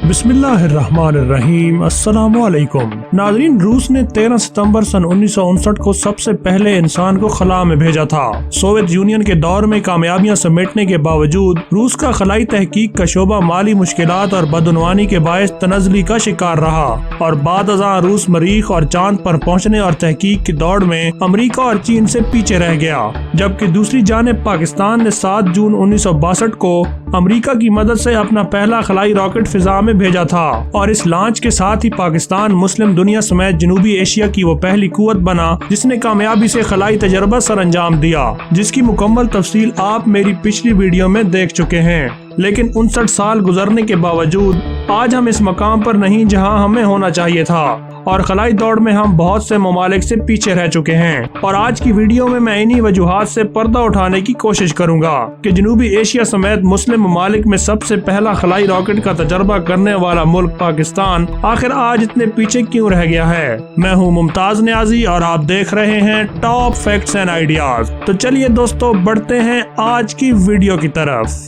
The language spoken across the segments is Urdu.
بسم اللہ الرحمن الرحیم۔ السلام علیکم ناظرین، روس نے 13 ستمبر سن 1959 کو سب سے پہلے انسان کو خلا میں بھیجا تھا۔ سوویت یونین کے دور میں کامیابیاں سمیٹنے کے باوجود روس کا خلائی تحقیق کا شعبہ مالی مشکلات اور بدعنوانی کے باعث تنزلی کا شکار رہا، اور بعد ازاں روس مریخ اور چاند پر پہنچنے اور تحقیق کی دوڑ میں امریکہ اور چین سے پیچھے رہ گیا، جبکہ دوسری جانب پاکستان نے 7 جون 1962 کو امریکہ کی مدد سے اپنا پہلا خلائی راکٹ فضا میں بھیجا تھا، اور اس لانچ کے ساتھ ہی پاکستان مسلم دنیا سمیت جنوبی ایشیا کی وہ پہلی قوت بنا جس نے کامیابی سے خلائی تجربہ سر انجام دیا، جس کی مکمل تفصیل آپ میری پچھلی ویڈیو میں دیکھ چکے ہیں۔ لیکن 59 سال گزرنے کے باوجود آج ہم اس مقام پر نہیں جہاں ہمیں ہونا چاہیے تھا، اور خلائی دوڑ میں ہم بہت سے ممالک سے پیچھے رہ چکے ہیں، اور آج کی ویڈیو میں انہی وجوہات سے پردہ اٹھانے کی کوشش کروں گا کہ جنوبی ایشیا سمیت مسلم ممالک میں سب سے پہلا خلائی راکٹ کا تجربہ کرنے والا ملک پاکستان آخر آج اتنے پیچھے کیوں رہ گیا ہے۔ میں ہوں ممتاز نیازی اور آپ دیکھ رہے ہیں ٹاپ فیکٹس اینڈ آئیڈیاز۔ تو چلیے دوستو، بڑھتے ہیں آج کی ویڈیو کی طرف۔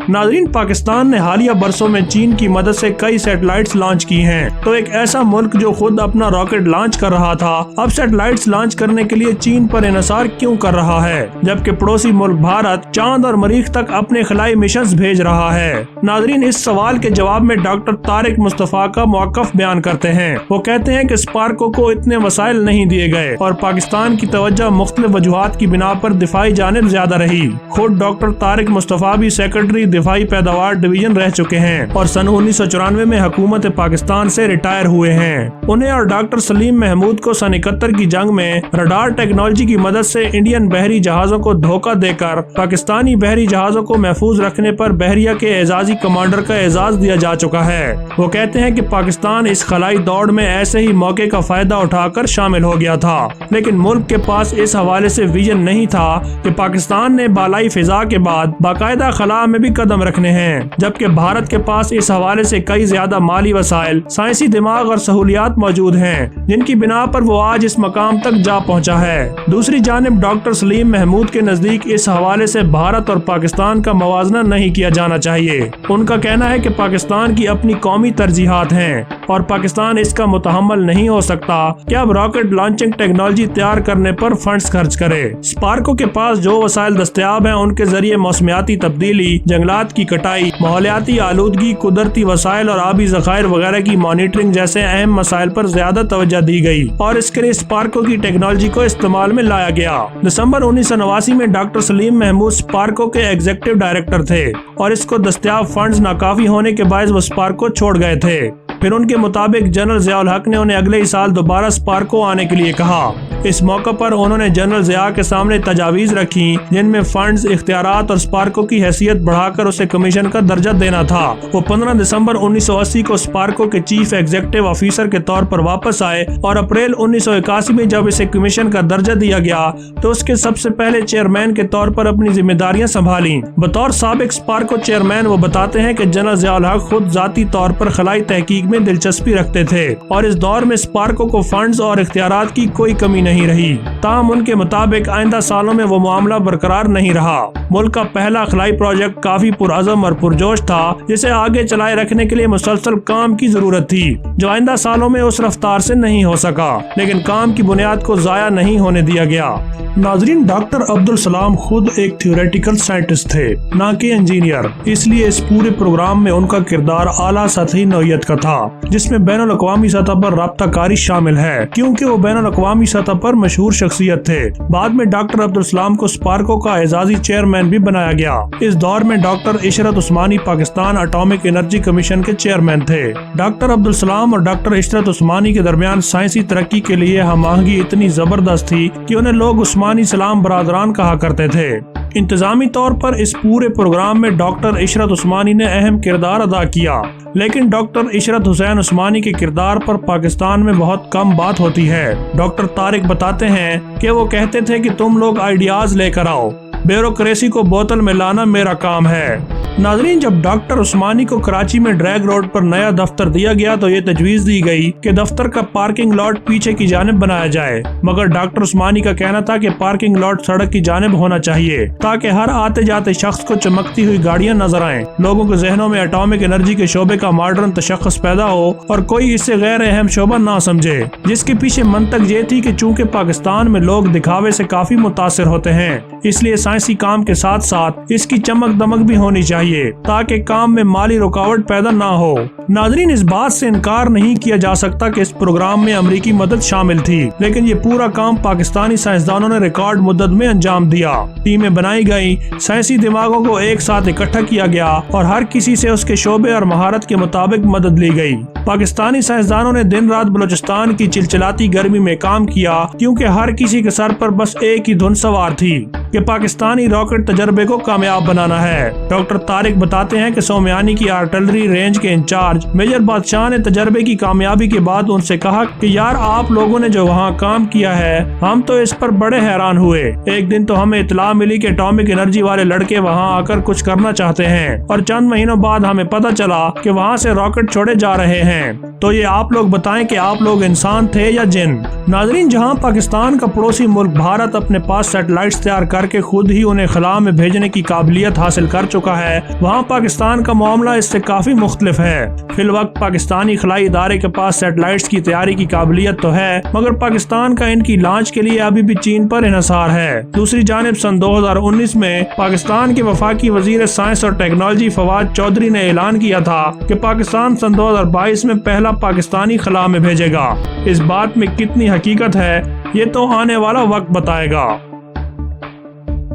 ناظرین، پاکستان نے حالیہ برسوں میں چین کی مدد سے کئی سیٹلائٹس لانچ کی ہیں، تو ایک ایسا ملک جو خود اپنا راکٹ لانچ کر رہا تھا اب سیٹلائٹس لانچ کرنے کے لیے چین پر انحصار کیوں کر رہا ہے، جبکہ پڑوسی ملک بھارت چاند اور مریخ تک اپنے خلائی مشنز بھیج رہا ہے۔ ناظرین، اس سوال کے جواب میں ڈاکٹر طارق مصطفی کا موقف بیان کرتے ہیں۔ وہ کہتے ہیں کہ اسپارکو کو اتنے وسائل نہیں دیے گئے اور پاکستان کی توجہ مختلف وجوہات کی بنا پر دفاعی جانب زیادہ رہی۔ خود ڈاکٹر طارق مصطفی بھی سیکرٹری دفاعی پیداوار ڈویژن رہ چکے ہیں اور سن 1994 میں حکومت پاکستان سے ریٹائر ہوئے ہیں۔ انہیں اور ڈاکٹر سلیم محمود کو سن 71 کی جنگ میں رڈار ٹیکنالوجی کی مدد سے انڈین بحری جہازوں کو دھوکہ دے کر پاکستانی بحری جہازوں کو محفوظ رکھنے پر بحریہ کے اعزازی کمانڈر کا اعزاز دیا جا چکا ہے۔ وہ کہتے ہیں کہ پاکستان اس خلائی دوڑ میں ایسے ہی موقع کا فائدہ اٹھا کر شامل ہو گیا تھا، لیکن ملک کے پاس اس حوالے سے ویژن نہیں تھا کہ پاکستان نے بالائی فضا کے بعد باقاعدہ خلا میں بھی قدم رکھنے ہیں، جبکہ بھارت کے پاس اس حوالے سے کئی زیادہ مالی وسائل، سائنسی دماغ اور سہولیات موجود ہیں جن کی بنا پر وہ آج اس مقام تک جا پہنچا ہے۔ دوسری جانب ڈاکٹر سلیم محمود کے نزدیک اس حوالے سے بھارت اور پاکستان کا موازنہ نہیں کیا جانا چاہیے۔ ان کا کہنا ہے کہ پاکستان کی اپنی قومی ترجیحات ہیں اور پاکستان اس کا متحمل نہیں ہو سکتا کہ اب راکٹ لانچنگ ٹیکنالوجی تیار کرنے پر فنڈز خرچ کرے۔ اسپارکو کے پاس جو وسائل دستیاب ہیں ان کے ذریعے موسمیاتی تبدیلی، جنگلات کی کٹائی، ماحولیاتی آلودگی، قدرتی وسائل اور آبی ذخائر وغیرہ کی مانیٹرنگ جیسے اہم مسائل پر زیادہ توجہ دی گئی، اور اس کے لیے اسپارکو کی ٹیکنالوجی کو استعمال میں لایا گیا۔ دسمبر 1989 میں ڈاکٹر سلیم محمود اسپارکو کے ایگزیکٹو ڈائریکٹر تھے، اور اس کو دستیاب فنڈز ناکافی ہونے کے باعث وہ اسپارکو چھوڑ گئے تھے۔ پھر ان کے مطابق جنرل ضیاء الحق نے انہیں اگلے ہی سال دوبارہ اسپارکو آنے کے لیے کہا۔ اس موقع پر انہوں نے جنرل ضیاء کے سامنے تجاویز رکھی جن میں فنڈز، اختیارات اور اسپارکو کی حیثیت بڑھا کر اسے کمیشن کا درجہ دینا تھا۔ وہ 15 دسمبر 1980 کو اسپارکو کے چیف ایگزیکٹو آفیسر کے طور پر واپس آئے، اور اپریل 1981 میں جب اسے کمیشن کا درجہ دیا گیا تو اس کے سب سے پہلے چیئرمین کے طور پر اپنی ذمہ داریاں سنبھالیں۔ بطور سابق اسپارکو چیئرمین وہ بتاتے ہیں کہ جنرل ضیاء الحق خود ذاتی طور پر خلائی تحقیق میں دلچسپی رکھتے تھے، اور اس دور میں اسپارکو کو فنڈز اور اختیارات کی کوئی کمی نہیں رہی۔ تاہم ان کے مطابق آئندہ سالوں میں وہ معاملہ برقرار نہیں رہا۔ ملک کا پہلا خلائی پروجیکٹ کافی پرعزم اور پرجوش تھا جسے آگے چلائے رکھنے کے لیے مسلسل کام کی ضرورت تھی، جو آئندہ سالوں میں اس رفتار سے نہیں ہو سکا، لیکن کام کی بنیاد کو ضائع نہیں ہونے دیا گیا۔ ناظرین، ڈاکٹر عبدالسلام خود ایک تھیوریٹیکل سائنٹسٹ تھے، نہ کہ انجینئر، اس لیے اس پورے پروگرام میں ان کا کردار اعلیٰ سطحی نوعیت کا تھا، جس میں بین الاقوامی سطح پر رابطہ کاری شامل ہے، کیونکہ وہ بین الاقوامی سطح پر مشہور شخصیت تھے۔ بعد میں ڈاکٹر عبدالسلام کو اسپارکو کا اعزازی چیئرمین بھی بنایا گیا۔ اس دور میں doctor Ishrat Usmani Pakistan atomic energy commission کے چیئرمین تھے۔ ڈاکٹر عبدالسلام اور ڈاکٹر عشرت عثمانی کے درمیان سائنسی ترقی کے لیے ہم آہنگی اتنی زبردست تھی کہ انہیں لوگ عثمانی سلام برادران کہا کرتے تھے۔ انتظامی طور پر اس پورے پروگرام میں ڈاکٹر عشرت عثمانی نے اہم کردار ادا کیا، لیکن ڈاکٹر عشرت حسین عثمانی کے کردار پر پاکستان میں بہت کم بات ہوتی ہے۔ ڈاکٹر طارق بتاتے ہیں کہ وہ کہتے تھے کہ تم لوگ آئیڈیاز لے کر آؤ، بیوروکریسی کو بوتل میں لانا میرا کام ہے۔ ناظرین، جب ڈاکٹر عثمانی کو کراچی میں ڈریگ روڈ پر نیا دفتر دیا گیا تو یہ تجویز دی گئی کہ دفتر کا پارکنگ لاٹ پیچھے کی جانب بنایا جائے، مگر ڈاکٹر عثمانی کا کہنا تھا کہ پارکنگ لاٹ سڑک کی جانب ہونا چاہیے تاکہ ہر آتے جاتے شخص کو چمکتی ہوئی گاڑیاں نظر آئیں، لوگوں کے ذہنوں میں اٹامک انرجی کے شعبے کا ماڈرن تشخص پیدا ہو اور کوئی اسے غیر اہم شعبہ نہ سمجھے، جس کے پیچھے منطق یہ تھی کہ چونکہ پاکستان میں لوگ دکھاوے سے کافی متاثر ہوتے ہیں، اس لیے سائنسی کام کے ساتھ ساتھ اس کی چمک دمک بھی ہونی چاہیے تاکہ کام میں مالی رکاوٹ پیدا نہ ہو۔ ناظرین، اس بات سے انکار نہیں کیا جا سکتا کہ اس پروگرام میں امریکی مدد شامل تھی، لیکن یہ پورا کام پاکستانی سائنسدانوں نے ریکارڈ مدت میں انجام دیا۔ ٹیمیں بنائی گئی، سائنسی دماغوں کو ایک ساتھ اکٹھا کیا گیا اور ہر کسی سے اس کے شعبے اور مہارت کے مطابق مدد لی گئی۔ پاکستانی سائنسدانوں نے دن رات بلوچستان کی چلچلاتی گرمی میں کام کیا، کیونکہ ہر کسی کے سر پر بس ایک ہی دھن سوار تھی کہ پاکستانی راکٹ تجربے کو کامیاب بنانا ہے۔ ڈاکٹر طارق بتاتے ہیں کہ سومیانی کی آرٹلری رینج کے انچارج میجر بادشاہ نے تجربے کی کامیابی کے بعد ان سے کہا کہ یار، آپ لوگوں نے جو وہاں کام کیا ہے ہم تو اس پر بڑے حیران ہوئے۔ ایک دن تو ہمیں اطلاع ملی کہ اٹامک انرجی والے لڑکے وہاں آ کر کچھ کرنا چاہتے ہیں، اور چند مہینوں بعد ہمیں پتہ چلا کہ وہاں سے راکٹ چھوڑے جا رہے ہیں۔ تو یہ آپ لوگ بتائیں کہ آپ لوگ انسان تھے یا جن؟ ناظرین، جہاں پاکستان کا پڑوسی ملک بھارت اپنے پاس سیٹلائٹس تیار کر کے خود ہی انہیں خلا میں بھیجنے کی قابلیت حاصل کر چکا ہے، وہاں پاکستان کا معاملہ اس سے کافی مختلف ہے۔ فی الوقت پاکستانی خلائی ادارے کے پاس سیٹلائٹس کی تیاری کی قابلیت تو ہے، مگر پاکستان کا ان کی لانچ کے لیے ابھی بھی چین پر انحصار ہے۔ دوسری جانب سن 2019 میں پاکستان کے وفاقی وزیر سائنس اور ٹیکنالوجی فواد چودھری نے اعلان کیا تھا کہ پاکستان سن 2022 میں پہلا پاکستانی خلا میں بھیجے گا۔ اس بات میں کتنی حقیقت ہے یہ تو آنے والا وقت بتائے گا۔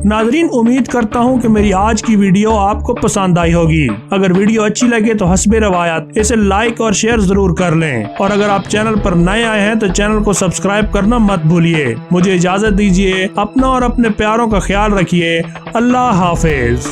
ناظرین، امید کرتا ہوں کہ میری آج کی ویڈیو آپ کو پسند آئی ہوگی۔ اگر ویڈیو اچھی لگے تو حسب روایت اسے لائک اور شیئر ضرور کر لیں، اور اگر آپ چینل پر نئے آئے ہیں تو چینل کو سبسکرائب کرنا مت بھولیے۔ مجھے اجازت دیجیے، اپنا اور اپنے پیاروں کا خیال رکھیے۔ اللہ حافظ۔